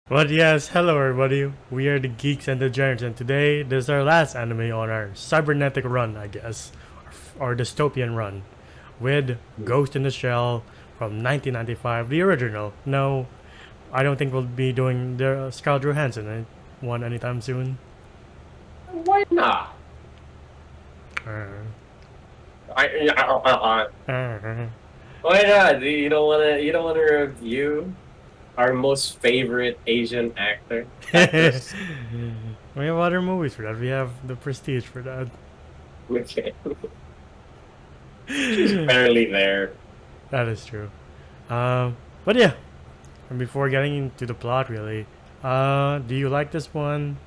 But yes, hello everybody. We are the Geeks and the Giants, and today this is our last anime on our cybernetic run, I guess, or dystopian run, with Ghost in the Shell from 1995, the original. No, I don't think we'll be doing the Scarlett Johansson one anytime soon. Why not? Uh, uh, Why not? You don't wanna review our most favorite Asian actress? we have other movies for that. We have the Prestige for that. Okay, she's barely there. That is true. But yeah, and before getting into the plot, really, do you like this one?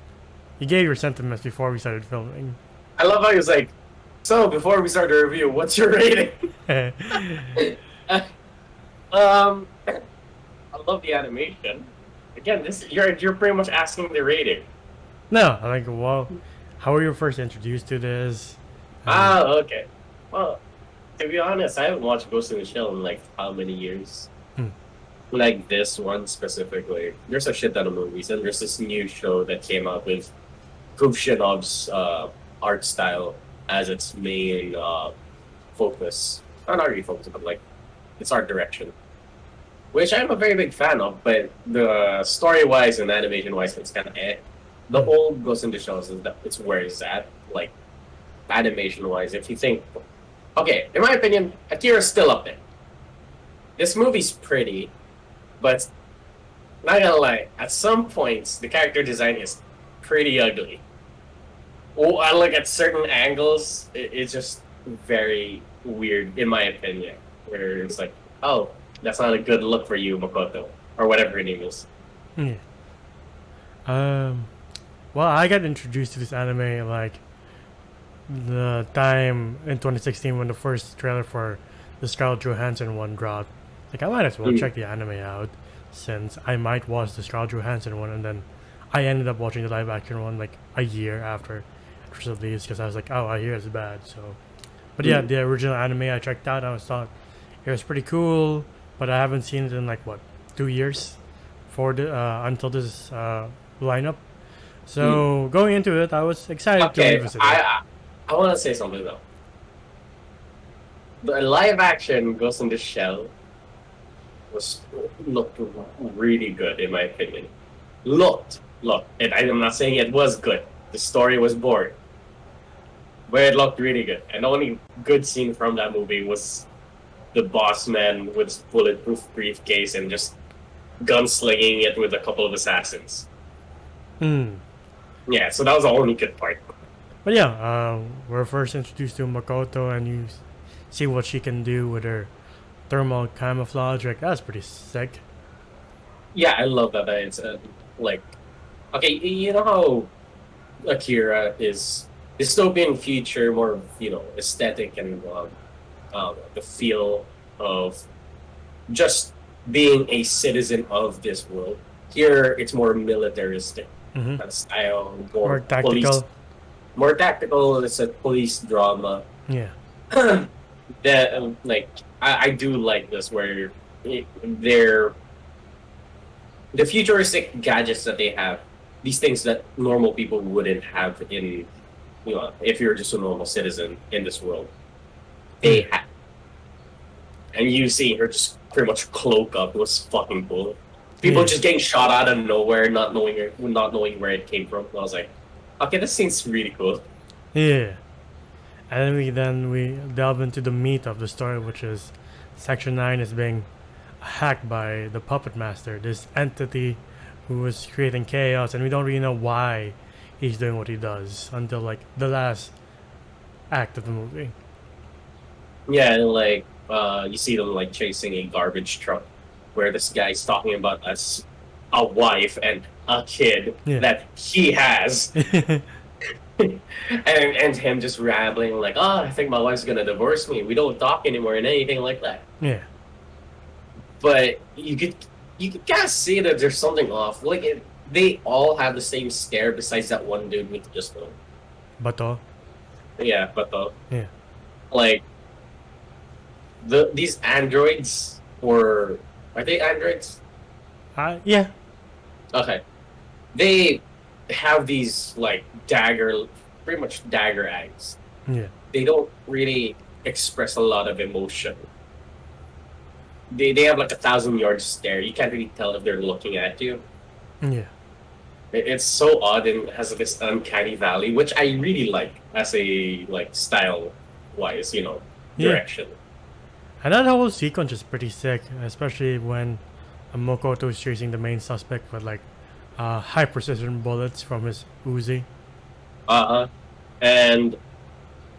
You gave your sentiments before we started filming. I love how he was like, so before we start the review, what's your rating? No, I love the animation. Again, this you're pretty much asking the rating. I like, well, how were you first introduced to this? Okay. Well, to be honest, I haven't watched Ghost in the Shell in like how many years? Hmm. Like this one specifically. There's a shit ton of movies, and there's this new show that came out with Kushyanov's art style as its main focus. Not really focus, but like its art direction, which I'm a very big fan of. But the story wise and animation wise, it's kind of eh. The old Ghost in the Shell is that it's where it's at, like animation wise. If you think, okay, in my opinion, Akira's still up there. This movie's pretty, but not gonna lie, at some points the character design is pretty ugly. Oh, I look at certain angles, it's just very weird, in my opinion. Where it's like, oh, that's not a good look for you, Makoto, or whatever her name is. Yeah. Well, I got introduced to this anime like the time in 2016 when the first trailer for the Scarlett Johansson one dropped. Like, I might as well check the anime out since I might watch the Scarlett Johansson one, and then I ended up watching the live action one like a year after it was released because I was like, oh, I hear it's bad. So, but yeah, the original anime I checked out. I was thought it was pretty cool, but I haven't seen it in like what 2 years for the until this lineup. So going into it, I was excited to Okay, revisit it. I want to say something though. The live action Ghost in the Shell was looked really good in my opinion. Looked, and I'm not saying it was good. The story was boring, but it looked really good. And the only good scene from that movie was the boss man with his bulletproof briefcase and just gunslinging it with a couple of assassins. Hmm. Yeah, so that was the only good part. But yeah, we're first introduced to Makoto, and you see what she can do with her thermal camouflage. Like, that's pretty sick. Yeah, I love that. It's like, okay, you know how Akira is dystopian future, more aesthetic and the feel of just being a citizen of this world. Here, it's more militaristic Mm-hmm. kind of style, More more police, tactical. more tactical. It's a police drama. Yeah. That like I do like this where they're the futuristic gadgets that they have, these things that normal people wouldn't have in if you're just a normal citizen in this world. They have, and you see her just pretty much cloak up. It was fucking cool. People Yeah. just getting shot out of nowhere, not knowing where it came from. I was like, okay, this seems really cool. Yeah. And then we delve into the meat of the story, which is Section 9 is being hacked by the Puppet Master, this entity who is creating chaos, and we don't really know why he's doing what he does until like the last act of the movie. Yeah, and like you see them like chasing a garbage truck where this guy's talking about us a wife and a kid Yeah. that he has. And him just rambling like, oh, I think my wife's gonna divorce me. We don't talk anymore and anything like that. Yeah. But you could kind of see that there's something off. Like they all have the same stare besides that one dude with just the Bato. yeah, but the Yeah. like these androids, or are they androids? Yeah. Okay, they have these like dagger, pretty much dagger eyes. Yeah. They don't really express a lot of emotion. They have like 1,000 yard stare. You can't really tell if they're looking at you. Yeah. It's so odd and has this uncanny valley, which I really like as a like style wise, Yeah. direction. And that whole sequence is pretty sick, especially when Mokoto is chasing the main suspect with like high precision bullets from his Uzi. Uh-huh. And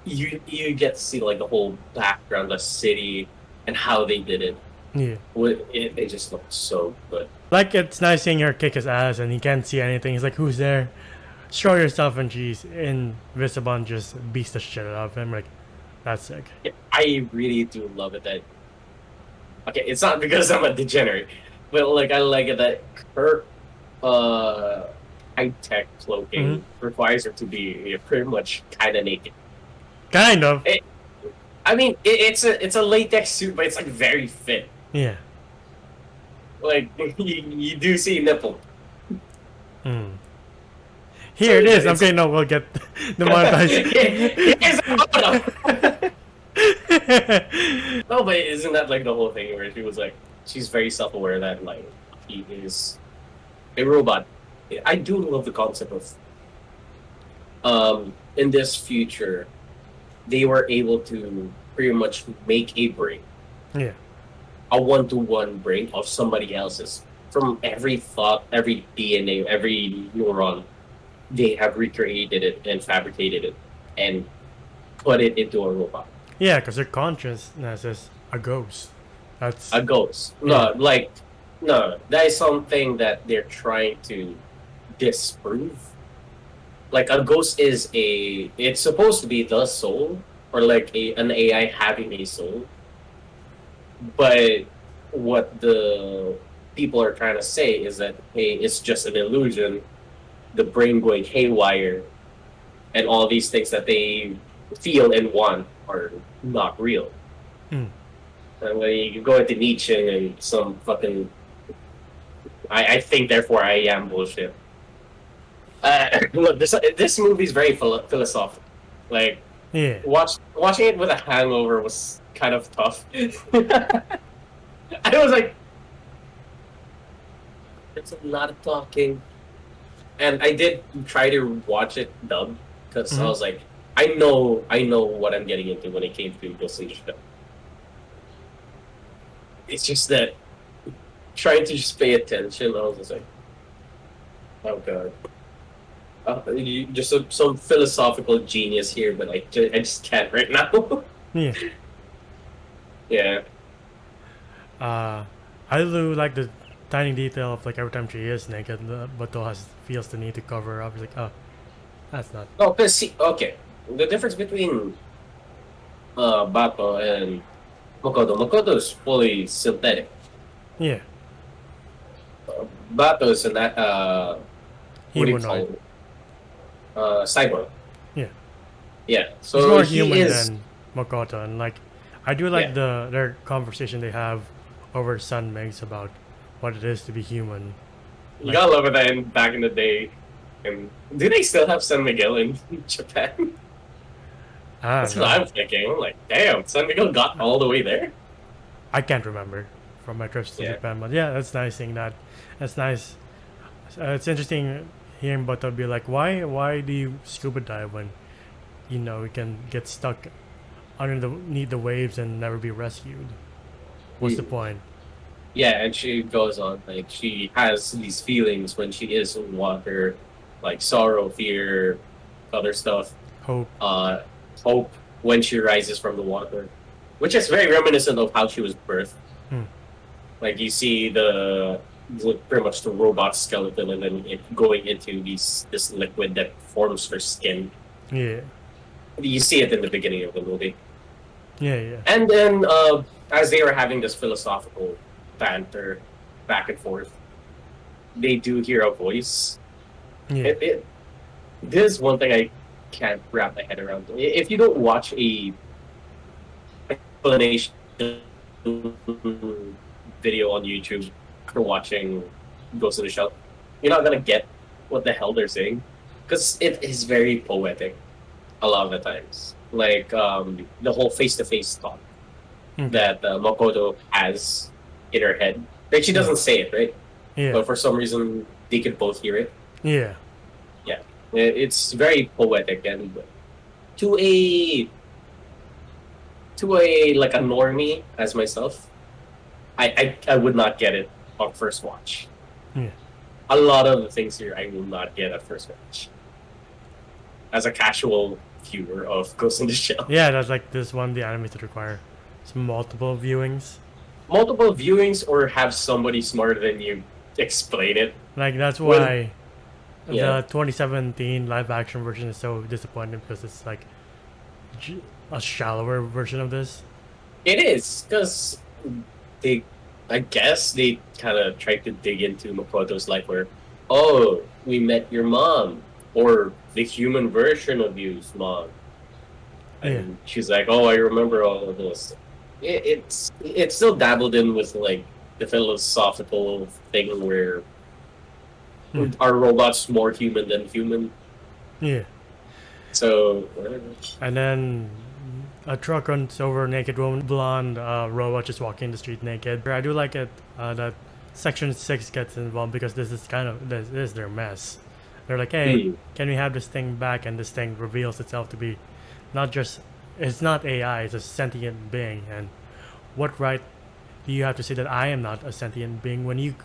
you get to see like the whole background, the city, and how they did it. Yeah. It just looked so good. Like, it's nice seeing her kick his ass and he can't see anything. He's like, who's there? Show yourself, and she's invisible and just beats the shit out of him. Like, that's sick. Yeah, I really do love it that. Okay, it's not because I'm a degenerate, but like I like it that her high tech cloaking requires her to be pretty much kind of naked. Kind of. It's a latex suit, but it's like very fit. Yeah. Like you do see nipple. Here it is. Okay, no, we'll get demonetized. No, but isn't that like the whole thing where she was like, she's very self-aware that like he is a robot. I do love the concept of in this future they were able to pretty much make a brain, Yeah. a one-to-one brain of somebody else's. From every thought, every DNA, every neuron, they have recreated it and fabricated it and put it into a robot. Yeah, because her consciousness is a ghost. That's A ghost. Yeah. No, that is something that they're trying to disprove. Like a ghost it's supposed to be the soul, or like an AI having a soul. But what the people are trying to say is that, hey, it's just an illusion, the brain going haywire, and all these things that they feel and want are not real. And when you go into Nietzsche and some fucking I think therefore I am bullshit. Look, this movie is very philosophical. Like, yeah. watching it with a hangover was kind of tough. I was like, there's a lot of talking, and I did try to watch it dubbed because I was like, I know what I'm getting into when it came to Ghost in the Shell. It's just that trying to just pay attention, I was just like, oh god. Just some philosophical genius here, but I just can't right now. Yeah. Yeah. I do like the tiny detail of like every time she is naked, but feels the need to cover her up. He's like, oh, that's not. Oh, because see, okay, the difference between Bato and Makoto is fully synthetic. Yeah. Bato is an what do you call Humanoid. it? Cyborg. Yeah. Yeah. So He's more he human is. than Makoto, and like, I do like their conversation they have over Sun makes about what it is to be human. You gotta love it that back in the day. And do they still have San Miguel in Japan? That's what I'm thinking. I'm like, damn, San Miguel got all the way there. I can't remember from my trips to Japan, but yeah, that's nice seeing that. That's nice. It's interesting hearing Bato be like, why do you scuba dive when you can get stuck underneath the waves and never be rescued? What's the point? Yeah, and she goes on, like, she has these feelings when she is in water, like sorrow, fear, other stuff. Hope. Hope when she rises from the water, which is very reminiscent of how she was birthed. Like, you see pretty much the robot skeleton, and then it going into this liquid that forms her skin. Yeah. You see it in the beginning of the movie. Yeah. And then, as they were having this philosophical banter back and forth, they do hear a voice. Yeah. This is one thing I can't wrap my head around. If you don't watch a explanation video on YouTube for watching Ghost in the Shell, you're not gonna get what the hell they're saying, because it is very poetic a lot of the times. Like the whole face-to-face talk that Makoto has in her head. Like she doesn't say it, right? Yeah. But for some reason, they could both hear it. Yeah. Yeah, it's very poetic, and to a like a normie as myself, I would not get it on first watch. Yeah. A lot of the things here I will not get at first watch. As a casual viewer of Ghost in the Shell. Yeah, that's like this one the animes that require some multiple viewings. Multiple viewings or have somebody smarter than you explain it. Like that's why the 2017 live action version is so disappointing, because it's like a shallower version of this. It is, because I guess they kind of tried to dig into Makoto's life where, oh, we met your mom, or the human version of you's mom. And she's like, oh, I remember all of this. It's still dabbled in with like the philosophical thing where are robots more human than human? Yeah. So. And then a truck runs over a naked woman, blonde robot just walking the street naked. I do like it that Section 6 gets involved, because this is their mess. They're like, hey, can we have this thing back? And this thing reveals itself to be it's not AI, it's a sentient being. And what right do you have to say that I am not a sentient being when you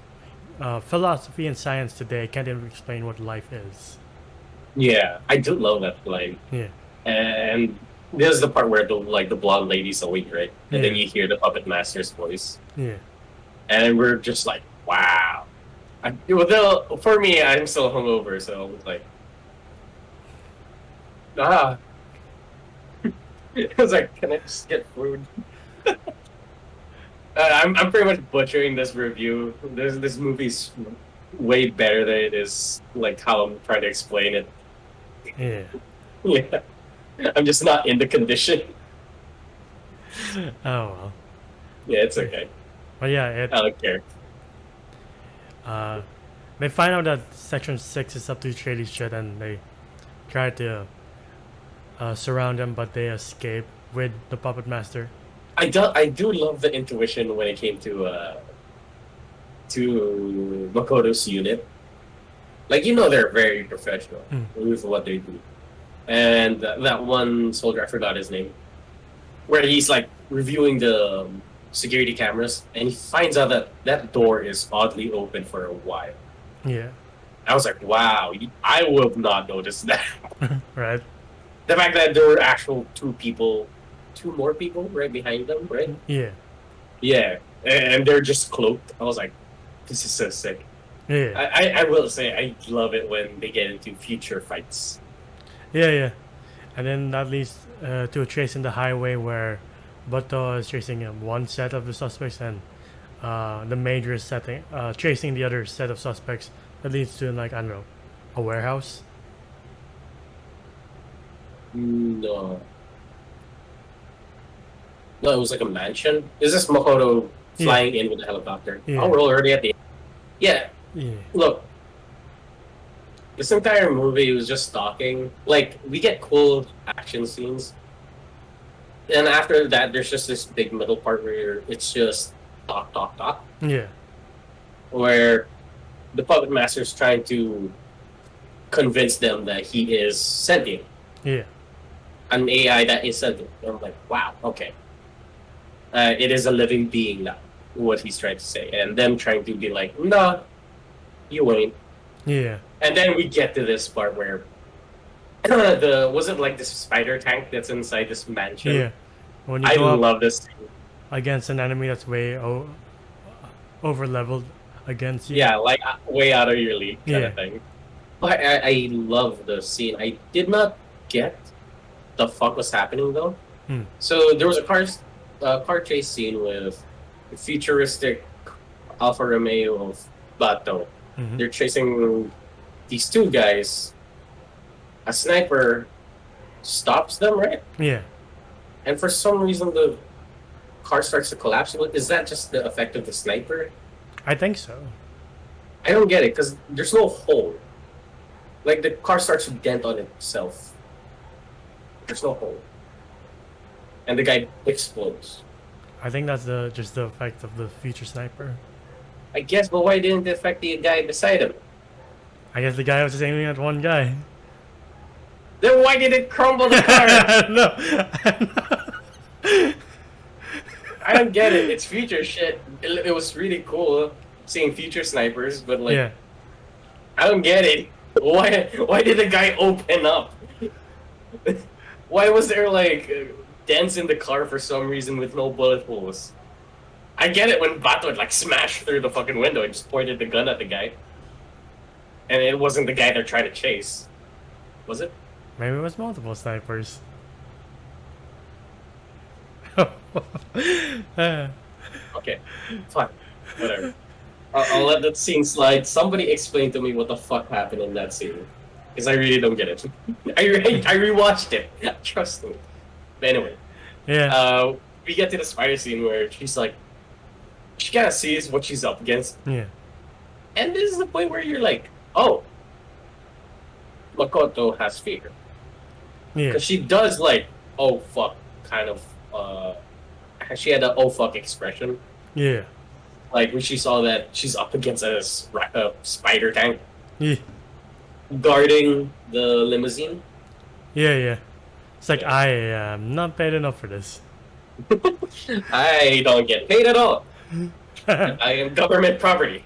philosophy and science today can't even explain what life is? Yeah, I do love that line. Yeah. And this is the part where the blonde lady's awake, right? And then you hear the puppet master's voice. Yeah. And we're just like, wow. For me, I'm still hungover, so I was like, I was like, can I just get food? I'm pretty much butchering this review. This movie's way better than it is like how I'm trying to explain it. Yeah. Yeah. I'm just not in the condition. Oh well. Yeah, it's okay. But yeah, I don't care. They find out that Section 6 is up to shady shit, and they try to surround them, but they escape with the puppet master. I do love the intuition when it came to Makoto's unit. Like, they're very professional with what they do. And that one soldier, I forgot his name, where he's like reviewing the security cameras, and he finds out that door is oddly open for a while. Yeah. I was like, wow, I would have not noticed that. Right. The fact that there were actual two more people right behind them, right? Yeah. Yeah, and they're just cloaked. I was like, this is so sick. Yeah. I will say, I love it when they get into future fights. Yeah. And then that leads to a chase in the highway where Bato is chasing one set of the suspects, and the major is chasing the other set of suspects. That leads to, like, I don't know, a warehouse. No, it was like a mansion. Is this Makoto flying in with a helicopter? Yeah. Oh, we're already at the end. Yeah. Look, this entire movie was just stalking. Like, we get cool action scenes, and after that, there's just this big middle part where it's just talk. Yeah. Where the puppet master's trying to convince them that he is sentient. Yeah. An AI that is sentient. And I'm like, wow, okay. It is a living being now, what he's trying to say. And them trying to be like, nah, you ain't. Yeah. And then we get to this part where was it like this spider tank that's inside this mansion? Yeah. When you I go love this thing. against an enemy that's way over leveled against you. Yeah, like way out of your league kind of thing. But I love the scene. I did not get the fuck was happening though. So there was a car chase scene with a futuristic Alfa Romeo of Bato. They're chasing these two guys. A sniper stops them, right? Yeah. And for some reason the car starts to collapse. Is that just the effect of the sniper? I think so. I don't get it because there's no hole. Like the car starts to dent on itself. There's no hole, and the guy explodes. I think that's just the effect of the future sniper. I guess, but why didn't it affect the guy beside him? I guess the guy was just aiming at one guy. Then why did it crumble the car? No. I don't get it. It's future shit. It was really cool seeing future snipers, but like, Yeah. I don't get it. Why did the guy open up? Why was there like dents in the car for some reason with no bullet holes? I get it when Bato would like smash through the fucking window and just pointed the gun at the guy. And it wasn't the guy they're trying to chase. Was it? Maybe it was multiple snipers. Okay, fine. Whatever. I'll let that scene slide. Somebody explain to me what the fuck happened in that scene. Because I really don't get it. I rewatched it. Trust me. But anyway. Yeah. We get to the spider scene where she's like, she kind of sees what she's up against. Yeah. And this is the point where you're like, oh, Makoto has fear. Yeah. Because she does like, oh fuck, kind of, she had an oh fuck expression. Yeah. Like when she saw that she's up against a spider tank. Yeah. Guarding the limousine. Yeah. It's like, I am not paid enough for this. I don't get paid at all. I am government property.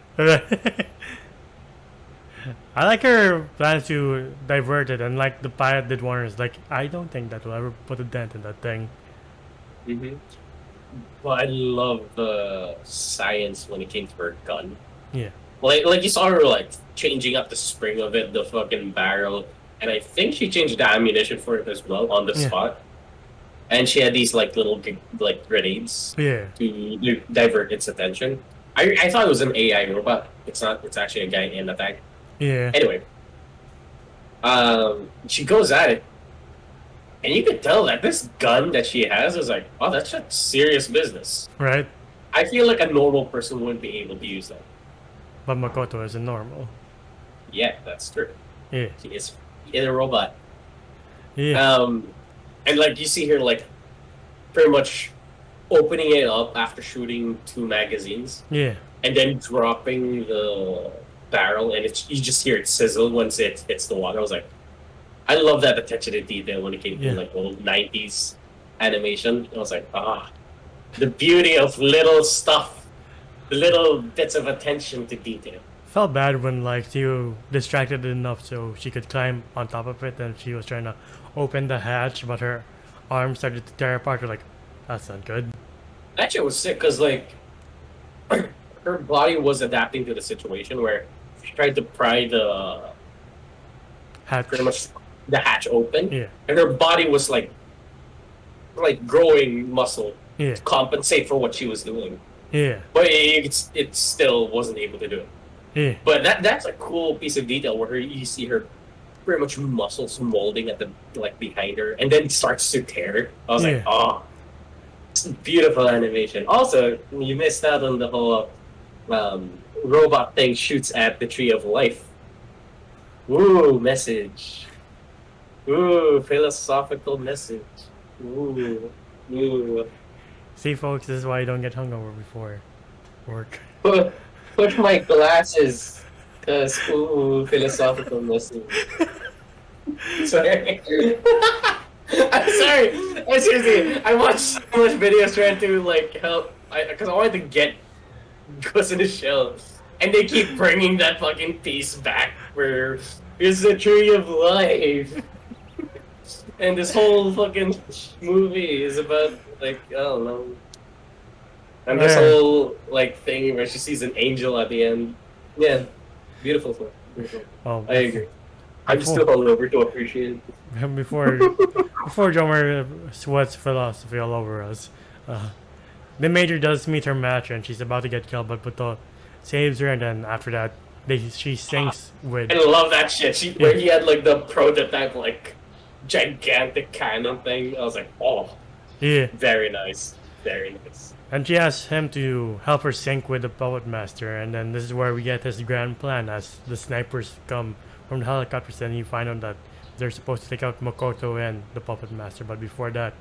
I like her plan to divert it, and like the pilot did warn us, like, I don't think that will ever put a dent in that thing. Mm-hmm. Well, I love the science when it came to her gun. Yeah. Like you saw her like changing up the spring of it, the fucking barrel, and I think she changed the ammunition for it as well on the spot. And she had these like little like grenades to divert its attention. I thought it was an AI robot. It's not. It's actually a guy in the tank. Yeah. Anyway, she goes at it, and you could tell that this gun that she has is like, oh, that's just serious business. Right. I feel like a normal person wouldn't be able to use that. But Makoto isn't normal. Yeah, that's true. Yeah. She is a robot. Yeah. And like you see her like pretty much opening it up after shooting 2 magazines. Yeah. And then dropping the barrel, and you just hear it sizzle once it hits the water. I was like, I love that attention to detail when it came to like old 90s animation. I was like, the beauty of little stuff, the little bits of attention to detail. Felt bad when like you distracted enough so she could climb on top of it, and she was trying to open the hatch, but her arm started to tear apart. You're like, that's not good. That shit was sick because like her body was adapting to the situation where she tried to pry the Hatch. pretty much the hatch open, Yeah. and her body was like growing muscle Yeah. to compensate for what she was doing, Yeah. but it still wasn't able to do it. Yeah. But that's a cool piece of detail where you see her pretty much muscles molding at the behind her, and then it starts to tear. I was like, oh, it's beautiful animation. Also, you missed out on the whole robot thing shoots at the tree of life. Ooh, message. Ooh, philosophical message. Ooh. See, folks, this is why you don't get hungover before work. Put my glasses, cause ooh, philosophical message. Sorry. I'm sorry. Seriously, I watched so much videos trying to like help, because I wanted to get Ghost in the Shell, and they keep bringing that fucking piece back where it's the tree of life, and this whole fucking movie is about like I don't know. And this whole like thing where she sees an angel at the end. Yeah, beautiful film. Beautiful. Oh, I agree. I'm still hungover to appreciate it. Before Jomer sweats philosophy all over us, the Major does meet her match and she's about to get killed, but Buto saves her, and then after that, she sinks with. I love that shit. Where he had like the prototype like gigantic cannon thing. I was like, oh, yeah, very nice. Very nice. And she asks him to help her sync with the puppet master, and then this is where we get his grand plan as the snipers come from the helicopters, and you find out that they're supposed to take out Makoto and the puppet master. But before that,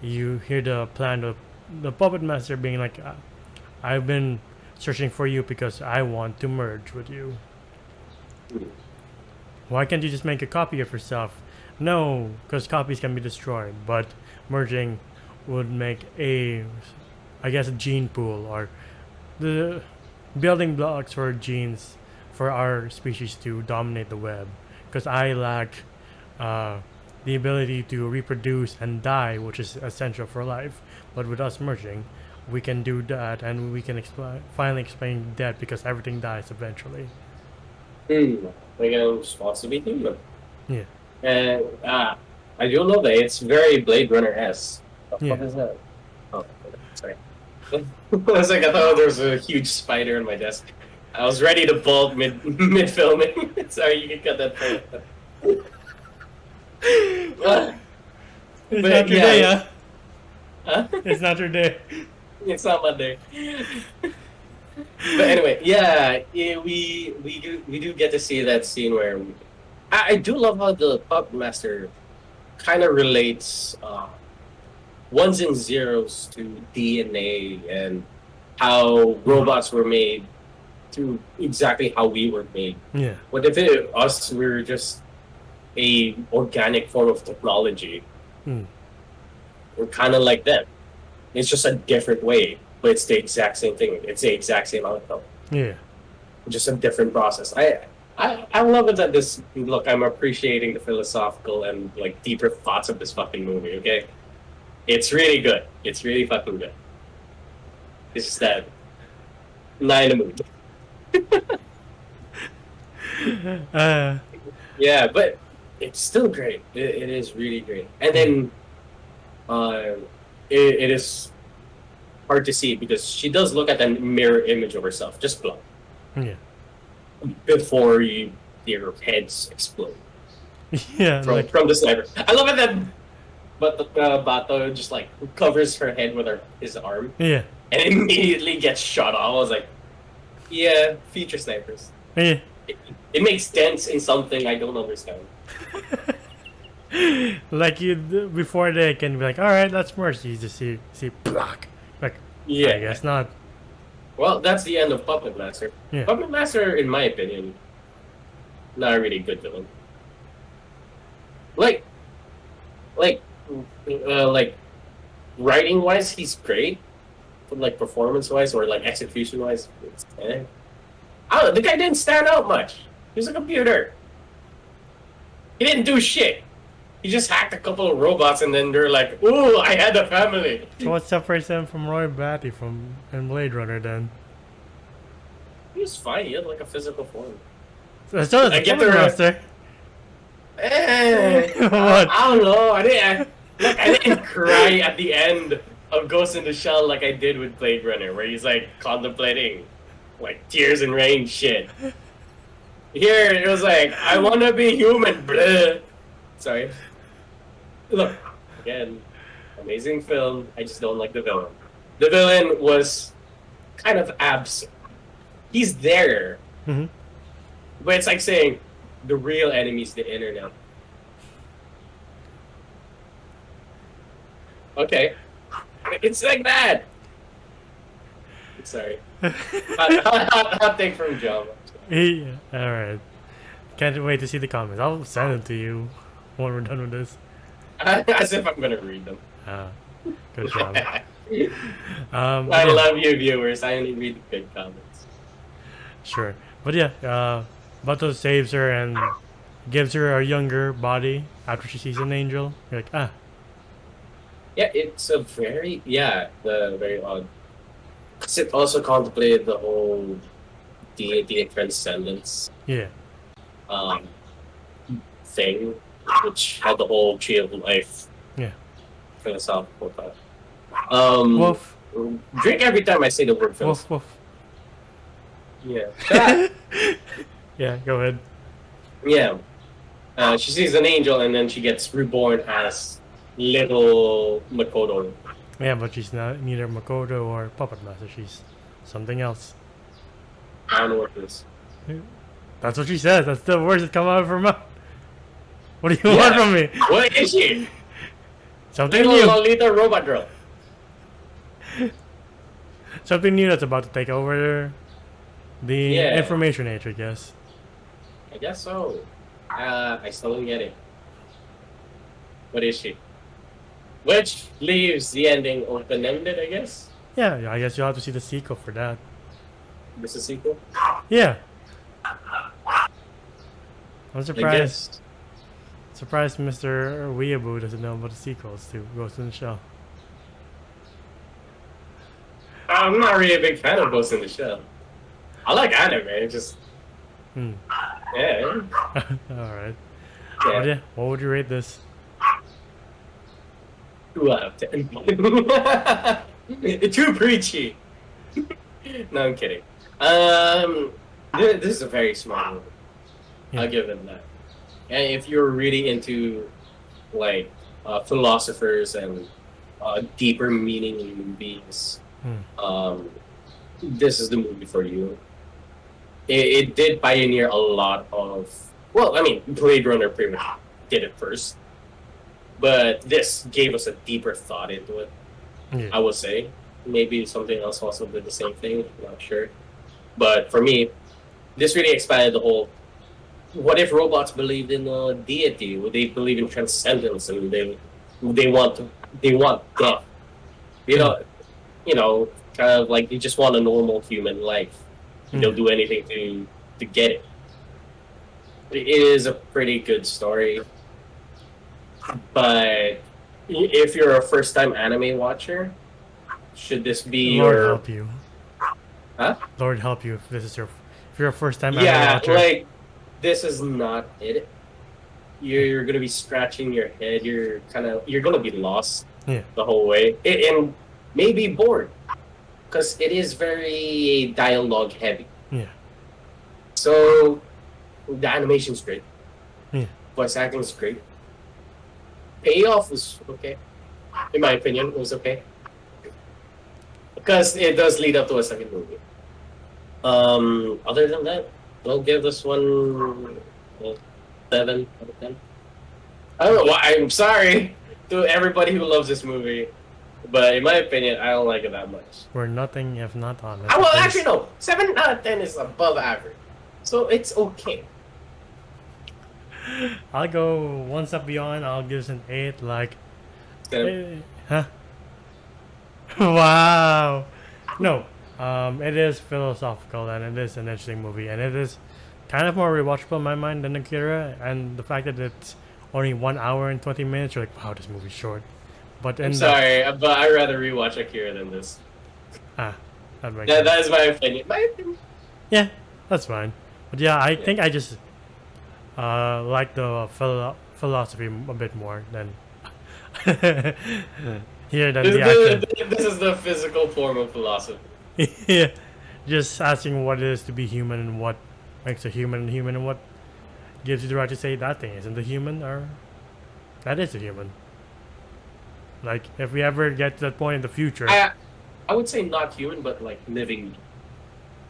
you hear the plan of the puppet master being like, I've been searching for you because I want to merge with you. Why can't you just make a copy of yourself? No, because copies can be destroyed, but merging would make a gene pool, or the building blocks for genes for our species to dominate the web. Because I lack the ability to reproduce and die, which is essential for life. But with us merging, we can do that, and we can finally explain death, because everything dies eventually. Like I'm supposed to be human. Yeah. And I do love that. It's very Blade Runner-esque. What the fuck is that? Oh, sorry. I was like, I thought there was a huge spider on my desk. I was ready to bolt mid filming. Sorry, you can cut that part. It's not your day, huh? Huh? It's not your day. It's not my day. But anyway, we do get to see that scene where I do love how the puppet master kind of relates ones and zeros to DNA and how robots were made to exactly how we were made. Yeah. What if us were just a organic form of technology? We're kind of like them. It's just a different way, but it's the exact same thing. It's the exact same outcome. Yeah. Just a different process. I love it that this look. I'm appreciating the philosophical and like deeper thoughts of this fucking movie. Okay, it's really good. It's really fucking good. It's just that not in the mood. Yeah, but it's still great. It is really great. And then it is hard to see because she does look at the mirror image of herself, just blow. Yeah. Before your heads explode. Yeah. From the sniper. I love it that but Bato just like covers her head with his arm. Yeah. And immediately gets shot off. I was like, yeah, future snipers. Yeah. It makes sense in something I don't understand. Like before they can be like, all right, let's merge. You just see block. Like, yeah, I guess not. Well, that's the end of Puppet Master. Yeah. Puppet Master, in my opinion, not a really good villain. Like writing wise, he's great. But like performance wise or like execution wise, the guy didn't stand out much. He was a computer. He didn't do shit. He just hacked a couple of robots and then they're like, ooh, I had a family. So what separates him from Roy Batty in Blade Runner then? He was fine. He had like a physical form. So I get the master. What? I don't know. I didn't cry at the end of Ghost in the Shell like I did with Blade Runner, where he's like contemplating like tears and rain shit. Here it was like, I wanna be human, blah. Sorry. Look, again, amazing film. I just don't like the villain. The villain was kind of absent. He's there, but it's like saying the real enemy's the internet. Okay, it's like that. Sorry. Hot take from John. Yeah. All right. Can't wait to see the comments. I'll send them to you when we're done with this. As if I'm gonna read them. Good job. I love you, viewers. I only read the good comments. Sure, but yeah, Bato saves her and gives her a younger body after she sees an angel. You're like, ah. Yeah, it's a very very odd. Because it also contemplated the whole deity transcendence. Yeah. Thing, which had the whole tree of life. Yeah. Philosophical thought. Woof. Drink every time I say the word Woof woof. Yeah. Yeah, go ahead. Yeah. She sees an angel and then she gets reborn as little Makoto. Yeah, but she's not neither Makoto or Puppet Master. She's something else. I don't know what it is. That's what she says. That's the words that come out of her mouth. What do you want from me? What is she? Something Little new. Lolita robot girl. Something new that's about to take over the Yeah. information age, I guess. I guess so. I still don't get it. What is she? Which leaves the ending open-ended, I guess. Yeah, I guess you'll have to see the sequel for that. This is a sequel? Yeah. I'm I surprised. guess. Surprised Mr. Weeaboo doesn't know about the sequels to Ghost in the Shell. I'm not really a big fan of Ghost in the Shell. I like anime, it's just... Yeah. Alright. Yeah. Yeah, what would you rate this? 2 out of 10. Too preachy. No, I'm kidding. This is a very smart movie. Yeah. I'll give it that. And if you're really into like philosophers and deeper meaning in movies, this is the movie for you. It did pioneer a lot of. Well, I mean, Blade Runner pretty much did it first, but this gave us a deeper thought into it. Yeah. I would say maybe something else also did the same thing. I'm not sure, but for me, this really expanded the whole. What if robots believed in deity? Would they believe in transcendence and they want death? You know, kind of like they just want a normal human life. They'll do anything to get it. It is a pretty good story, but if you're a first-time anime watcher, should this be Lord your? help you. Huh? Lord help you if this is your. If you're a first-time anime Yeah, watcher. like this is not it. You're gonna be scratching your head. You're gonna be lost the whole way, and maybe bored, because it is very dialogue heavy. Yeah. So the animation's great. Yeah. Voice acting is great. Payoff was okay, in my opinion. It was okay because it does lead up to a second movie. Other than that, I'll give this one 7 out of 10. I don't know why. I'm sorry to everybody who loves this movie, but in my opinion, I don't like it that much. We're nothing if not honest. Well, actually, no. 7 out of 10 is above average, so it's okay. I'll go one step beyond. I'll give this an 8. Like, huh? Wow. No. It is philosophical and it is an interesting movie and it is kind of more rewatchable in my mind than Akira, and the fact that it's only 1 hour and 20 minutes, you're like, wow, this movie's short. But I'm sorry, but I'd rather rewatch Akira than this. That makes sense. That is my opinion. Yeah, that's fine. But yeah, I think I just like the philosophy a bit more than here than the action. This is the physical form of philosophy. Yeah, just asking what it is to be human and what makes a human human and what gives you the right to say that thing isn't a human or that is a human. Like, if we ever get to that point in the future. I would say not human, but like living.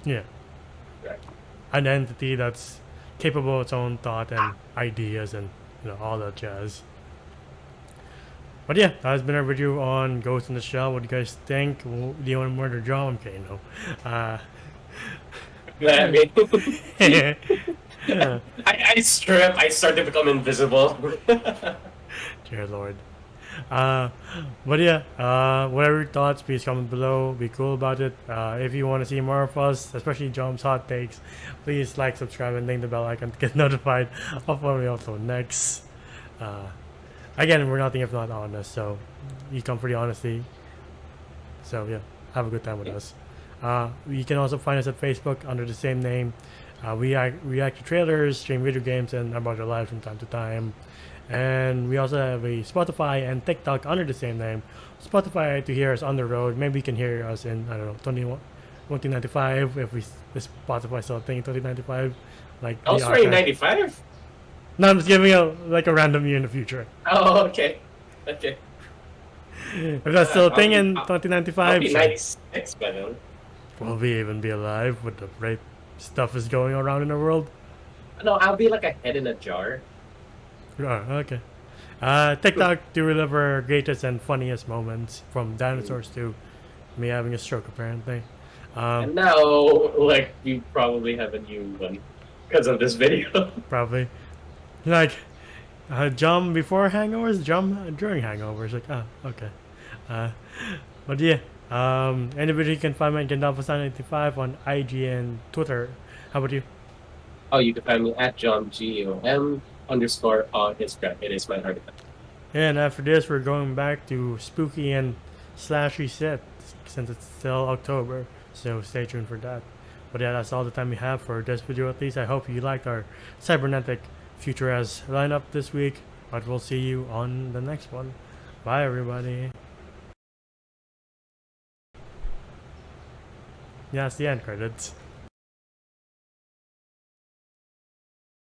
Yeah. Right. An entity that's capable of its own thought and ideas and all that jazz. But yeah, that has been our review on Ghost in the Shell. What do you guys think? Do you want to murder John? Okay, no. I strip. I start to become invisible. Dear Lord. But yeah, whatever your thoughts, please comment below. Be cool about it. If you want to see more of us, especially John's hot takes, please like, subscribe, and ding the bell icon to get notified of when we upload next. Again, we're nothing if not honest, so you come for the honesty. So yeah, have a good time with us. You can also find us at Facebook under the same name. We react to trailers, stream video games, and about our lives from time to time. And we also have a Spotify and TikTok under the same name. Spotify to hear us on the road. Maybe you can hear us in, I don't know, 2095 if this Spotify still a thing in 2095. Like I was 95? No, I'm just giving a random year in the future. Oh, okay. Okay. If that's still a thing in I'll 2095, be sure. 96 by then. Will we even be alive with the right stuff is going around in the world? No, I'll be like a head in a jar. Oh, okay. TikTok to relive our greatest and funniest moments, from dinosaurs to me having a stroke, apparently. And now, like, you probably have a new one because of this video. Probably. Like, jump before hangovers, jump during hangovers. Like, oh, okay. Uh, but yeah, anybody you can find me at Gandalf95 on IG and Twitter. How about you? Oh, you can find me at JohnGOM _ on Instagram. It is my heart. And after this, we're going back to spooky and slashy set since it's still October. So stay tuned for that. But yeah, that's all the time we have for this video at least. I hope you liked our cybernetic future as lineup this week. But we'll see you on the next one. Bye everybody. Yeah, it's the end credits.